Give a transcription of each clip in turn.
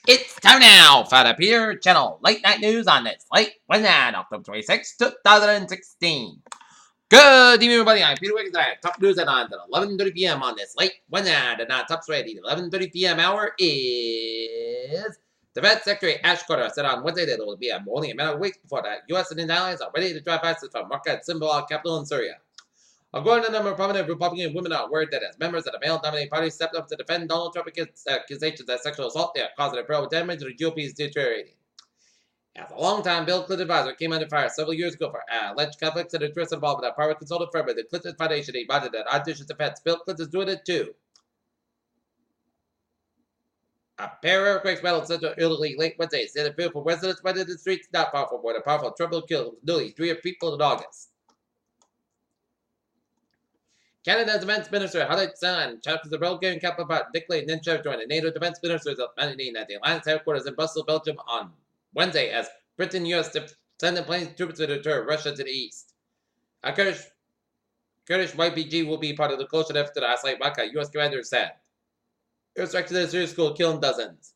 It's time now for the Peter Channel Late Night News on this late Wednesday, October 26, 2016. Good evening, everybody. I'm Peter Wiggins. I have top news at 11:30 p.m. on this late Wednesday. The top story at the 11:30 p.m. hour is Defense Secretary Ash Carter said on Wednesday that it will be only a matter of weeks before the U.S. and its allies are ready to drive ISIS from Raqqa Symbol capital in Syria. According to a number of prominent Republican women are worried that as members of the male-dominated party stepped up to defend Donald Trump against accusations of sexual assault, they are causing a real damage to the GOP's deteriorating. As a long-time Bill Clinton advisor came under fire several years ago for alleged conflicts and interests involved with a private consulting firm at the Clinton Foundation, he admitted that audacious defense. Bill Clinton's doing it too. A pair of earthquakes rattled Central Italy late Wednesday, sending fear for residents flooded the streets not far from where the powerful trouble killed nearly 3 people in August. Canada's Defense Minister Howard Sun challenges the Belgian counterpart Nikolai Ninchev joined the NATO Defense Ministers of Manning at the Alliance headquarters in Brussels, Belgium on Wednesday as Britain and U.S. send planes troops to deter Russia to the east. A Kurdish YPG will be part of the closer effort to the isolate Raqqa, U.S. commander said. Airstrikes to the Syrian school killed dozens.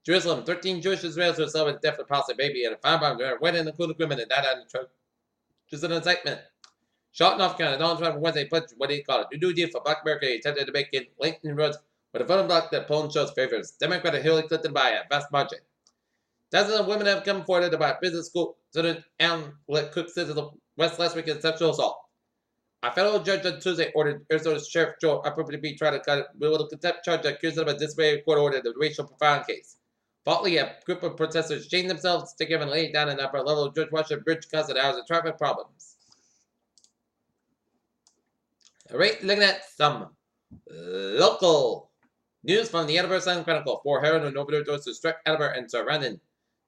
Jerusalem, 13 Jewish Israelis were celebrated the death of a Palestinian baby and a firebomb during a wedding, including women, and died on the church. Just an incitement. Shot in North Carolina, Donald Trump Wednesday pledged what he called a new deal for Black America. He attempted to make it Lincoln roads with a voting bloc that polling shows favors Democrat Hillary Clinton by a vast margin. Dozens of women have come forward about business school student Alan Cook says of the West last week in sexual assault. A federal judge on Tuesday ordered Arizona Sheriff Joe Upper to be tried to with a contempt charge accused of a disobeying court order in the racial profiling case. Faultly, a group of protesters chained themselves together and laid down an upper level of George Washington Bridge causing hours of traffic problems. Alright, looking at some local news from the Edinburgh Sun Chronicle. 4 heroin and overdoses struck Edinburgh and surrounding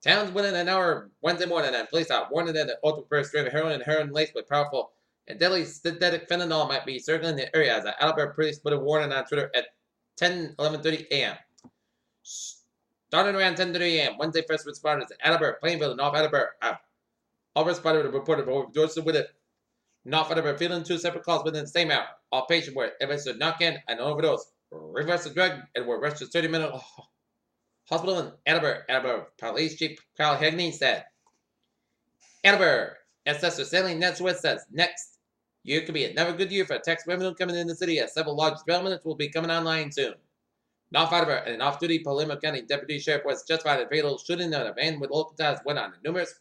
towns within an hour Wednesday morning, and police are warning that an ultra-rare strain of heroin and heroin laced with powerful and deadly synthetic fentanyl might be circling the area, as the Edinburgh police put a warning on Twitter at 11:30 a.m. Starting around 10:30 a.m., Wednesday, first responders in Edinburgh, Plainville, and North Edinburgh all responded with a report of overdoses with it. North Edinburgh fielding 2 separate calls within the same hour. All patients were arrested knock-in and overdose, reversed the drug, and were rushed to 30-minute hospital in Edinburgh. Edinburgh Police Chief Carl Hegney said. Edinburgh Assessor Stanley Natsworth says, next year could be another good year for tax revenue coming in the city, as several large developments will be coming online soon. North Edinburgh, an off-duty Palomo County Deputy Sheriff was justified in a fatal shooting of a van with local ties went on a numerous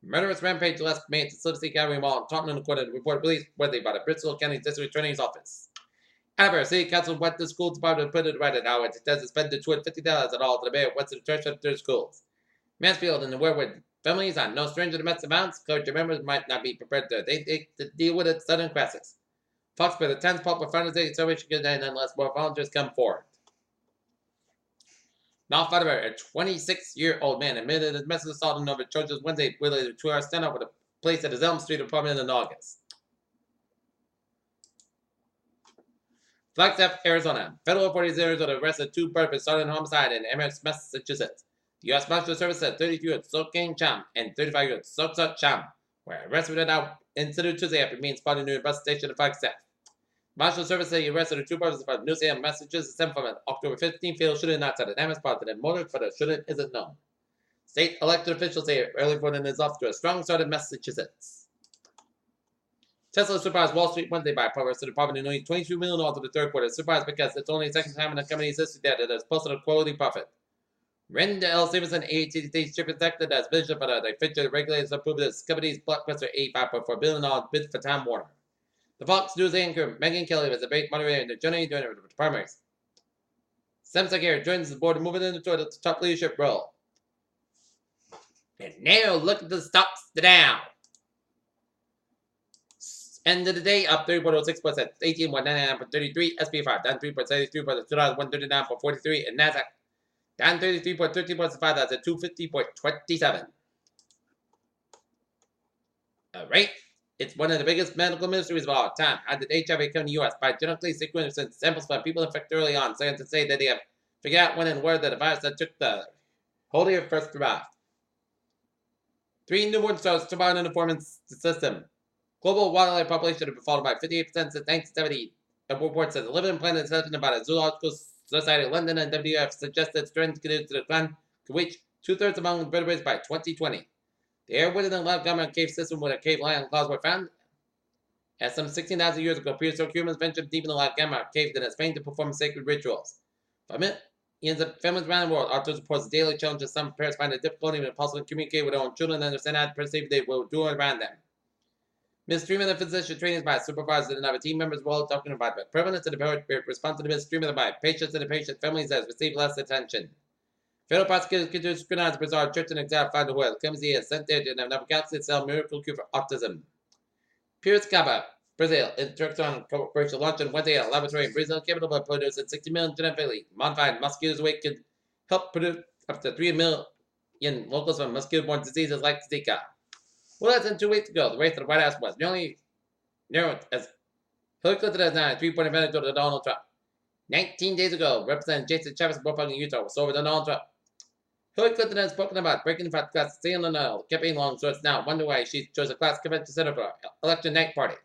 murderous rampage last May at the Slip City Gallery Mall in Taunton, according to the report released Wednesday by the Bristol County District Attorney's Office. However, City Council went to the school department to put it right at how it does spend the $250 at all to the mayor wants to charge up their schools. Mansfield and the Warwood families are no stranger to mess amounts. Clergy members might not be prepared to deal with its sudden crisis. Fox for the 10th Pulp for Founders Day celebration today unless more volunteers come forward. North Edinburgh, a 26-year-old man admitted his massive assault and over charges Wednesday related to 2-hour standoff with a place at his Elm Street apartment in August. Flagstaff, Arizona. Federal authorities in Arizona arrested 2 perpetrators starting homicide in Amherst, Massachusetts. The U.S. Marshal Service said 33-year-old Sok-Kang Cham and 35-year-old Sok-Suk Cham were arrested without incident Tuesday after being spotted near a bus station in Flagstaff. Marshal Service said he arrested the 2 brothers from New Salem, Massachusetts, from an October 15 fatal shooting outside an Amherst park. The motive for the shooting isn't known. State elected officials say early voting is off to a strong start in Massachusetts. Tesla surprised Wall Street Wednesday by publishing department in only $22 million in the third quarter. Surprised because it's only the second time in the company's history that it has posted a quality profit. Rand L. Stevenson, AT&T chief executive, has vision for the future regulators approved this company's blockbuster $85.4 billion bid for Time Warner. The Fox News anchor Megyn Kelly was a great moderator in the journey during the primaries. Semsek joins the board, moving into the top leadership role. And now look at the stocks down. End of the day, up 3.06%, 18.99 SP 5 down 3.73 for the 139.43, and NASDAQ down 33.13.5, that's at 250.27. Alright, it's one of the biggest medical mysteries of all time. How did HIV come to the U.S. by genetically sequencing samples from people infected early on? Scientists say that they have figured out when and where the virus that took the whole year first survived. 3 newborn stars survived in the performance system. Global wildlife population has fallen by 58% since 1970. A report says 11 planet assessment about a zoological society of London and WWF suggests that trends continue to decline could reach 2/3 among invertebrates by 2020. The air within the Lagama cave system where the cave lion claws were found. As some 16,000 years ago, prehistoric humans ventured deep in the Lagama cave in Spain to perform sacred rituals. For millions of families around the world, authors report daily challenges some parents find it difficult even impossible to communicate with their own children and understand how to perceive they will do around them. Mistreatment of physician trainings by supervisors and other team members will talking about the prevalence of the response to the mistreatment by patients and the patient families has received less attention. Federal prosecutors continue to scrutinize the bizarre church and examine the world. Clemency has sent there to another galaxy to sell miracle cure for autism. Piracicaba, Brazil, Interacton Corporation launched on Wednesday at a laboratory in Brazil, capable of producing 60 million genetically modified mosquitoes weight could help produce up to 3 million locals from mosquito-borne diseases like Zika. Well, less than 2 weeks ago, the race to the White House was nearly narrowed as Hillary Clinton has now a 3-point advantage over Donald Trump. 19 days ago, Representative Jason Chaffetz of Buffalo, Utah was over Donald Trump. Hillary Clinton has spoken about breaking the first class stealing and oil, campaign long, so it's now wonder why she chose a class convention center for election night party.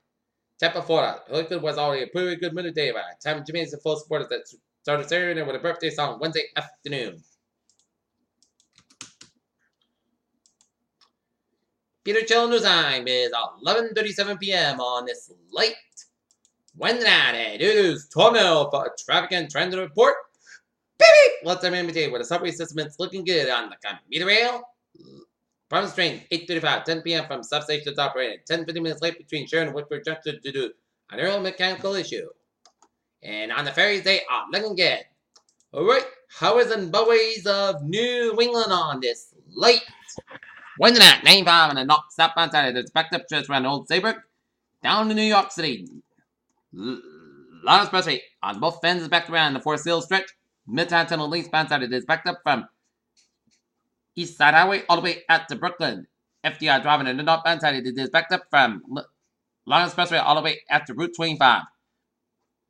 Tampa, Florida. Hillary Clinton was already a pretty good mood today by the time Jimmy and full supporters that started serenading with a birthday song Wednesday afternoon. Peter Chill News Time is 11:37 p.m. on this late Wednesday night. It is Tormel for a traffic and transit report. Beep! Let's have imitate with the subway system is looking good on the commuter rail. Province train 8:35, 10 p.m. from substations operating. 10-15 minutes late between Sharon and Whitford Junction due to an aeromechanical issue. And on the ferries, they are looking good. Alright, how is the boys of New England on this late Wednesday night? 95 and a knock southbound side of the backed up just around Old Saybrook down to New York City. Long Expressway on both ends is backed around the Forest Hills stretch. Midtown Tunnel eastbound side it is backed up from East Side Highway all the way out to Brooklyn. FDR driving on the northbound side it is backed up from Long Expressway all the way out to Route 25.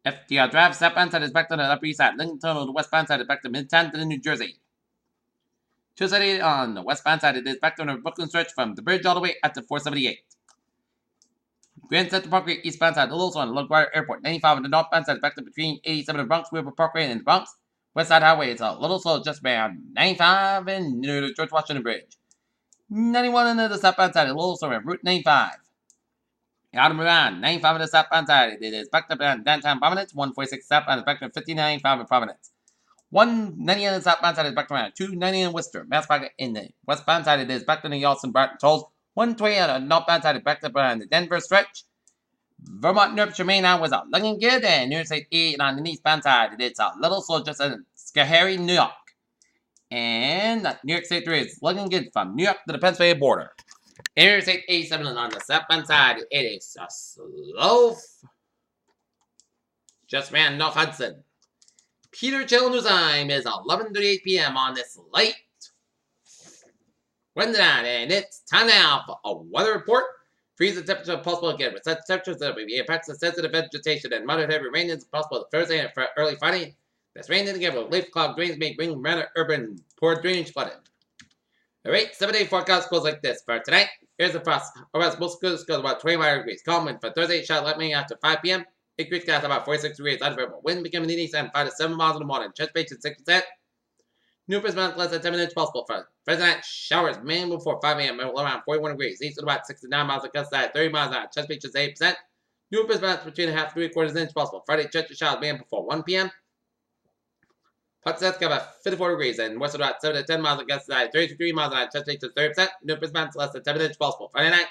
FDR Drive southbound side is backed on the Upper East Side. Lincoln Tunnel the westbound side is backed to Midtown to New Jersey. 278 on the westbound side it is backed on the Brooklyn stretch from the bridge all the way out to 478. Grand Central Parkway eastbound side, also on LaGuardia Airport. 95 on the northbound side is backed up between 87 and Bronx River Parkway and the Bronx. West Side Highway is a little slow, just around 95 and near the George Washington Bridge. 91 on the southbound side, a little slow at Route 95. Out of Milan, 95 on the southbound side, it is backed up on downtown Providence. 146 southbound is backed up 59.5 in Providence. 190 on the southbound side is backed around 290 in Worcester. Mass Pocket in the westbound side, it is backed on the Yalston Barton tolls. 120 on the northbound side is backed up on the Denver stretch. Vermont, New Hampshire, Maine was looking good, and New York State 8 on the eastbound side. It's a little slow just in Schoharie, New York. And New York State 3 is looking good from New York to the Pennsylvania border. New York State 87 on the southbound side, it is a slow just ran North Hudson. Peter Chill News Time is 11:38 p.m. on this late Wednesday night, and it's time now for a weather report. Freezing temperature possible again with such temperatures that will be impacts of sensitive vegetation and moderate heavy rain is possible Thursday and early Friday. This rain together with leaf cloud drains may bring rather urban poor drainage flooding. Alright, 7-day forecast goes like this. For tonight, here's the frost. Around most schools goes about 25 degrees. Calm wind for Thursday, shot lightning after 5 p.m. Increased gas about 46 degrees. Unfavorable wind becoming east and 5 to 7 miles in the morning. Chest base at 6%. New Brisbane less than 10 minutes possible for Thursday night. Showers mainly before 5 a.m. around 41 degrees. East at about 69 miles of gust at 30 miles an hour. Chest beach is 8%. New Brisbane between a half and 3/4 inch possible. Friday church showers mainly before 1 p.m. Port Seth got about 54 degrees and west at about 7 to 10 miles of gust at 33 miles an hour. Chest beach is 30%. New Brisbane less than 10 inch possible. Friday night.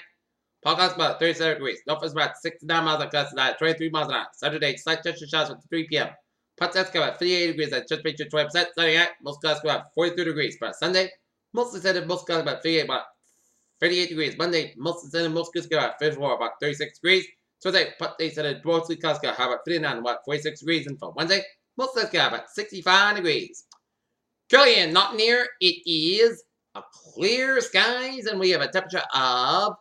Podcast about 37 degrees. North is about 69 miles of gust at 23 miles an hour. Saturday slight church showers at 3 p.m. Port Seth got about 58 degrees and chest beach is 20%. Sunday night, most gusts go about 42 degrees. But Sunday, mostly sunny, most gusts about 38 degrees. Monday, mostly sunny, most gusts go about 54, about 36 degrees. Tuesday, Monday, sunny, mostly gusts go about 39, about 46 degrees. And for Wednesday, most gusts go about 65 degrees. Currently in not near, it is a clear skies, and we have a temperature of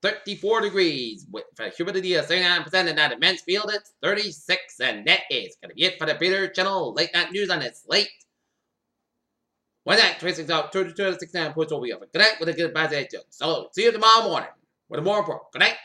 34 degrees with a humidity of 79%, and at immense field it's 36, and that is going to be it for the Peter Channel Late Night News on this late Wednesday, 26 out 32 to 69 points over here. Good night with a good bad day. So, see you tomorrow morning with a more report. Good night.